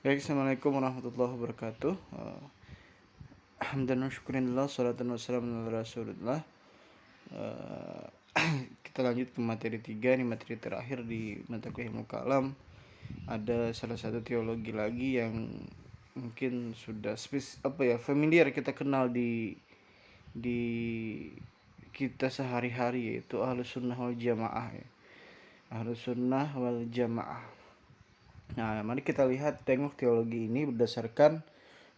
Baik, Assalamualaikum warahmatullahi wabarakatuh. Alhamdulillah, syukurillah, salatan wassalamu ala rasulullah. Eh, Kita lanjut ke materi 3, ini materi terakhir di mata kuliah ilmu kalam. Ada salah satu teologi lagi yang mungkin sudah familiar kita kenal di kita sehari-hari, yaitu Ahlus Sunnah wal Jamaah ya. Ahlus Sunnah wal Jamaah. Nah, mari kita tengok teologi ini berdasarkan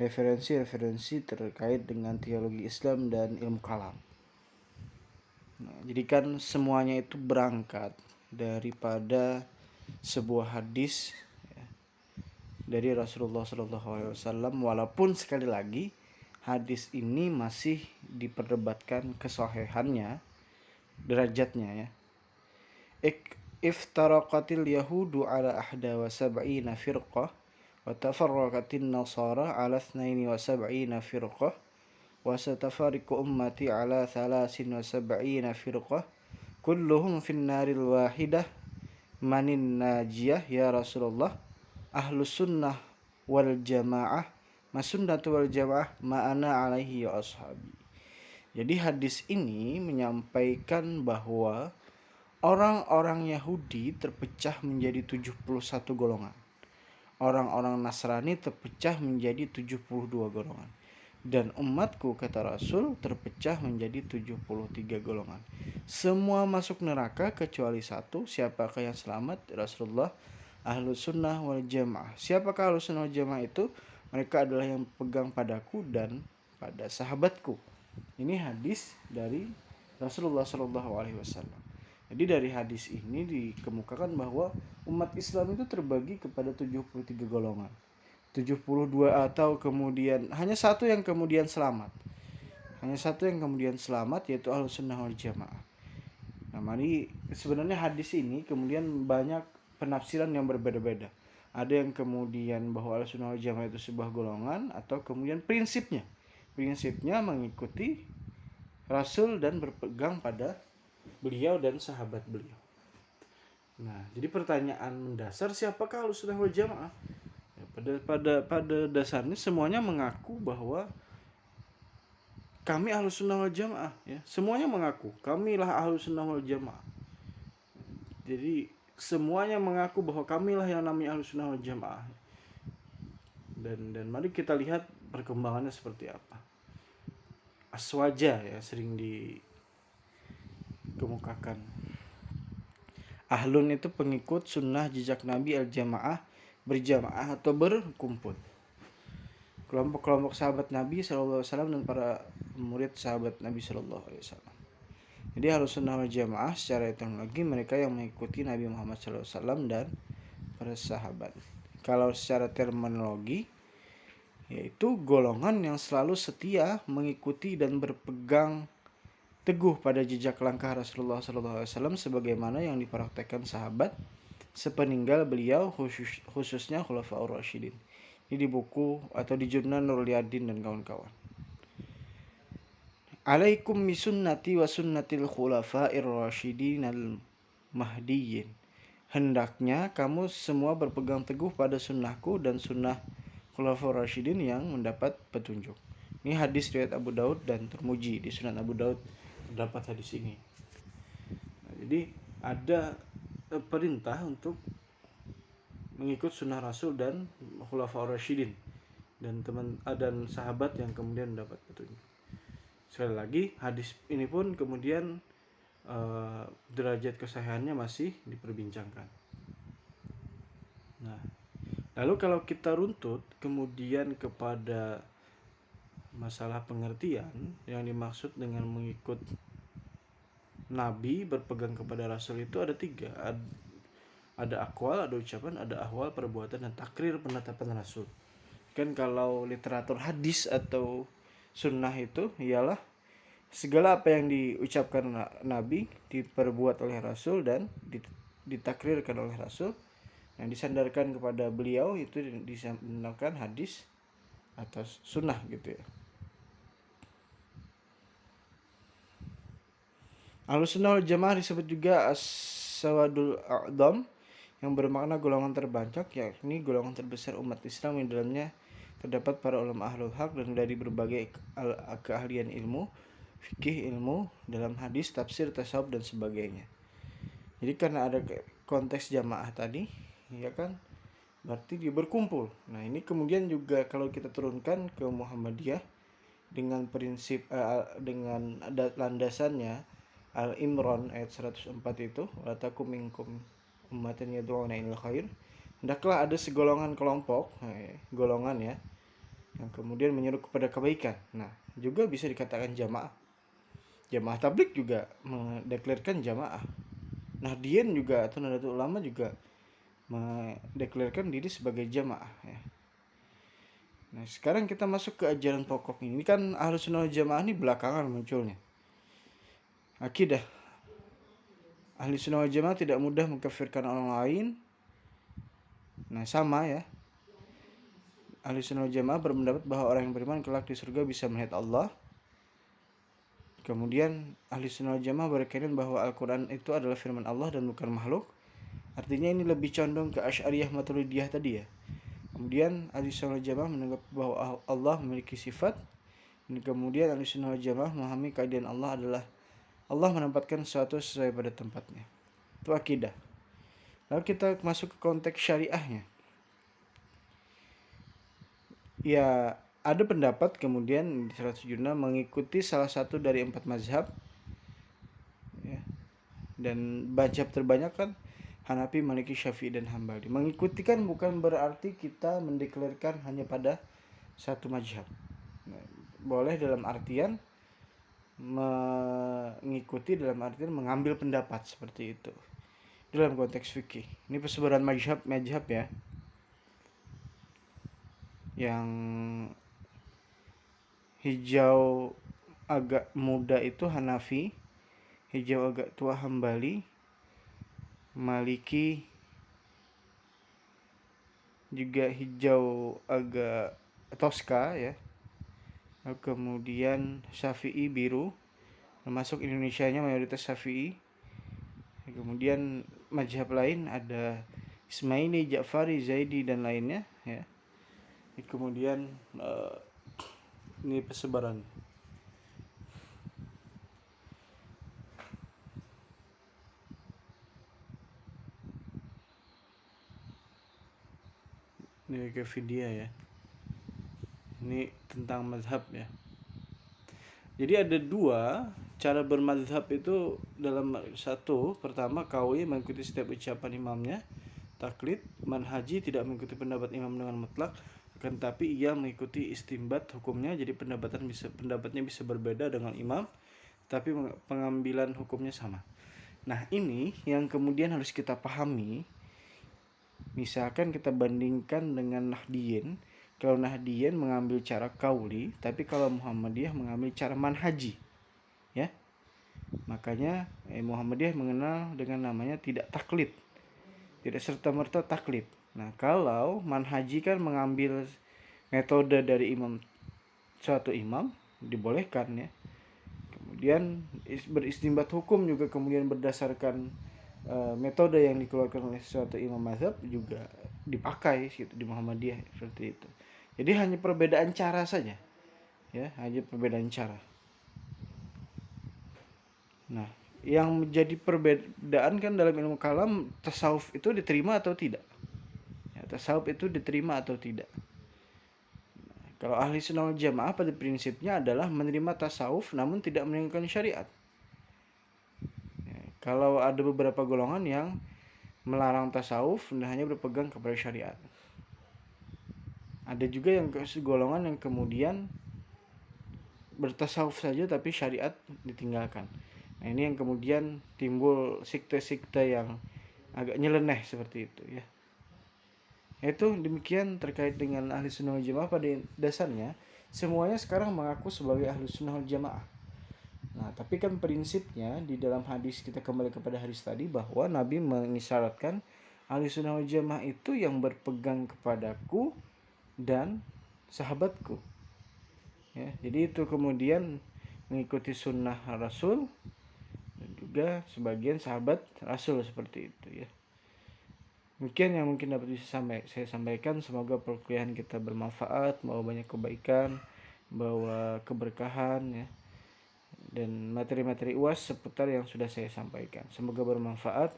referensi-referensi terkait dengan teologi Islam dan ilmu kalam. Nah, jadi kan semuanya itu berangkat daripada sebuah hadis ya, dari Rasulullah SAW, walaupun sekali lagi hadis ini masih diperdebatkan kesahihannya, derajatnya ya. Iftaraqatil yahudu ala ahda wa sab'ina firqah wa tafarraqatin nasara ala 72 firqah wa satafariqu ummati ala 73 firqah kulluhum fin naril wahidah manin najiyah ya Rasulullah ahlus sunnah wal jamaah masunnatu wal jamaah ma'ana alaihi ya ashabi. Jadi hadis ini menyampaikan bahwa orang-orang Yahudi terpecah menjadi 71 golongan. Orang-orang Nasrani terpecah menjadi 72 golongan. Dan umatku, kata Rasul, terpecah menjadi 73 golongan. Semua masuk neraka kecuali satu. Siapakah yang selamat? Rasulullah, Ahlus Sunnah wal Jamaah. Siapakah Ahlus Sunnah wal Jamaah itu? Mereka adalah yang pegang padaku dan pada sahabatku. Ini hadis dari Rasulullah SAW. Jadi dari hadis ini dikemukakan bahwa umat Islam itu terbagi kepada 73 golongan. 72 atau kemudian hanya satu yang kemudian selamat. Hanya satu yang kemudian selamat, yaitu Ahlus Sunnah wal Jamaah. Nah, mari sebenarnya hadis ini kemudian banyak penafsiran yang berbeda-beda. Ada yang kemudian bahwa Ahlus Sunnah wal Jamaah itu sebuah golongan, atau kemudian prinsipnya mengikuti Rasul dan berpegang pada beliau dan sahabat beliau. Nah, jadi pertanyaan mendasar, siapakah Ahlus Sunnah wal Jamaah? Ya, pada dasarnya semuanya mengaku bahwa kami Ahlus Sunnah wal Jamaah ya. Semuanya mengaku kamilah Ahlus Sunnah wal Jamaah. Jadi semuanya mengaku bahwa kamilah yang namanya Ahlus Sunnah wal Jamaah. Dan mari kita lihat perkembangannya seperti apa. Aswaja ya sering dikemukakan. Ahlun itu pengikut sunnah jejak Nabi al-jamaah, berjamaah atau berkumpul. Kelompok-kelompok sahabat Nabi SAW dan para murid sahabat Nabi SAW. Jadi Ahlus Sunnah wal Jamaah secara etimologi mereka yang mengikuti Nabi Muhammad SAW dan para sahabat. Kalau secara terminologi, yaitu golongan yang selalu setia mengikuti dan berpegang teguh pada jejak langkah Rasulullah SAW sebagaimana yang dipraktekkan sahabat sepeninggal beliau, khususnya Khulafaur Rasyidin. Ini di buku atau di jurnal Nurul Yadin dan kawan-kawan. Alaikum bisunnati wa sunnatil khulafair rasyidin al-mahdiyyin. Hendaknya kamu semua berpegang teguh pada sunnahku dan sunnah Khulafaur Rasyidin yang mendapat petunjuk. Ini hadis riwayat Abu Daud dan Tirmidzi. Di Sunan Abu Daud terdapat hadis ini. Nah, jadi ada perintah untuk mengikut sunnah Rasul dan Khulafaur Rasyidin dan sahabat yang kemudian mendapat petunjuk. Sekali lagi, hadis ini pun kemudian derajat kesahihannya masih diperbincangkan. Nah, lalu kalau kita runtut kemudian kepada masalah pengertian yang dimaksud dengan mengikut Nabi, berpegang kepada Rasul itu ada 3. Ada akwal, ada ucapan, ada ahwal, perbuatan, dan takrir penetapan Rasul. Kan kalau literatur hadis atau sunnah itu ialah segala apa yang diucapkan Nabi diperbuat oleh Rasul dan ditakrirkan oleh Rasul, yang disandarkan kepada beliau itu dinamakan hadis atau sunnah gitu ya. Ahlus Sunnah wal Jamaah disebut juga as-sawadul a'dham, yang bermakna golongan terbanyak, yakni golongan terbesar umat Islam yang dalamnya terdapat para ulama ahlul haq dan dari berbagai keahlian ilmu, fikih, ilmu dalam hadis, tafsir, tasawuf dan sebagainya. Jadi karena ada konteks jamaah tadi, ya kan, berarti dia berkumpul. Nah ini kemudian juga kalau kita turunkan ke Muhammadiyah dengan prinsip dengan landasannya Al-Imran ayat 104 itu, wa takum minkum ummatan yad'una ilal khair, hendaklah ada segolongan kelompok, golongan ya, yang kemudian menyeru kepada kebaikan. Nah juga bisa dikatakan jamaah. Jamaah tabligh juga mendeklarasikan jamaah. Nahdien juga atau Nahdlatul Ulama juga mendeklarasikan diri sebagai jamaah ya. Nah sekarang kita masuk ke ajaran pokok ini kan Ahlus Sunnah wal Jamaah ini belakangan munculnya. Akidah Ahli Sunnah wal Jamaah tidak mudah mengkafirkan orang lain. Nah sama ya, Ahli Sunnah wal Jamaah berpendapat bahwa orang yang beriman kelak di surga bisa melihat Allah. Kemudian Ahli Sunnah wal Jamaah berkeyakinan bahwa Al-Quran itu adalah firman Allah dan bukan makhluk. Artinya ini lebih condong ke Asy'ariyah Maturidiyah tadi ya. Kemudian Ahli Sunnah wal Jamaah menganggap bahwa Allah memiliki sifat. Dan kemudian Ahli Sunnah wal Jamaah memahami keadaan Allah adalah Allah menempatkan sesuatu sesuai pada tempatnya. Itu akidah. Lalu kita masuk ke konteks syariahnya. Ya, ada pendapat kemudian di 107 mengikuti salah satu dari 4 mazhab. Ya. Dan mazhab terbanyak kan Hanafi, Maliki, Syafi'i, dan Hambali. Mengikuti kan bukan berarti kita mendeklarasikan hanya pada satu mazhab. Boleh dalam artian mengikuti, dalam artian mengambil pendapat seperti itu dalam konteks fikih. Ini persebaran mazhab ya, yang hijau agak muda itu Hanafi, hijau agak tua Hambali, Maliki, juga hijau agak toska ya. Kemudian Syafi'i biru, termasuk Indonesianya mayoritas Syafi'i. Kemudian mazhab lain ada Ismaili, Ja'fari, Zaidi dan lainnya ya. Kemudian ini persebaran. Ini ke video ya. Ini tentang mazhab ya. Jadi ada dua cara bermazhab itu dalam satu. Pertama, kauli mengikuti setiap ucapan imamnya. Taklid, manhaji tidak mengikuti pendapat imam dengan mutlak, akan tapi ia mengikuti istimbat hukumnya. Jadi pendapatnya bisa berbeda dengan imam, tapi pengambilan hukumnya sama. Nah ini yang kemudian harus kita pahami. Misalkan kita bandingkan dengan Nahdien, kalau Nahdien mengambil cara kauli, tapi kalau Muhammadiyah mengambil cara manhaji, ya. Makanya Muhammadiyah mengenal dengan namanya tidak taklid, tidak serta-merta taklid. Nah kalau manhaji kan mengambil metode dari suatu imam, dibolehkan ya. Kemudian beristimbat hukum juga kemudian berdasarkan metode yang dikeluarkan oleh suatu imam mazhab juga dipakai gitu di Muhammadiyah seperti itu. Jadi hanya perbedaan cara saja, ya, hanya perbedaan cara. Nah, yang menjadi perbedaan kan dalam ilmu kalam, tasawuf itu diterima atau tidak? Ya, tasawuf itu diterima atau tidak? Nah, kalau ahli sunnah wal jamaah pada prinsipnya adalah menerima tasawuf namun tidak meninggalkan syariat. Kalau ada beberapa golongan yang melarang tasawuf dan hanya berpegang kepada syariat. Ada juga yang golongan yang kemudian bertasawuf saja tapi syariat ditinggalkan. Nah ini yang kemudian timbul sekte-sekte yang agak nyeleneh seperti itu ya. Itu demikian terkait dengan ahli sunnah wal jamaah. Pada dasarnya semuanya sekarang mengaku sebagai ahli sunnah wal jamaah. Nah, tapi kan prinsipnya di dalam hadis, kita kembali kepada hadis tadi, bahwa Nabi mengisyaratkan ahli sunnah wal jamaah itu yang berpegang kepadaku dan sahabatku. Ya, jadi itu kemudian mengikuti sunnah Rasul dan juga sebagian sahabat Rasul seperti itu ya. Mungkin yang mungkin dapat saya sampaikan, semoga perkuliahan kita bermanfaat, bawa banyak kebaikan, bawa keberkahan ya, dan materi-materi UAS seputar yang sudah saya sampaikan. Semoga bermanfaat.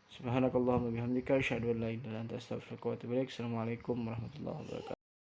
Subhanakallahumma bihamdika asyhadu an la ilaha illa anta astaghfiruka wa atubu ilaik. Assalamualaikum warahmatullahi wabarakatuh.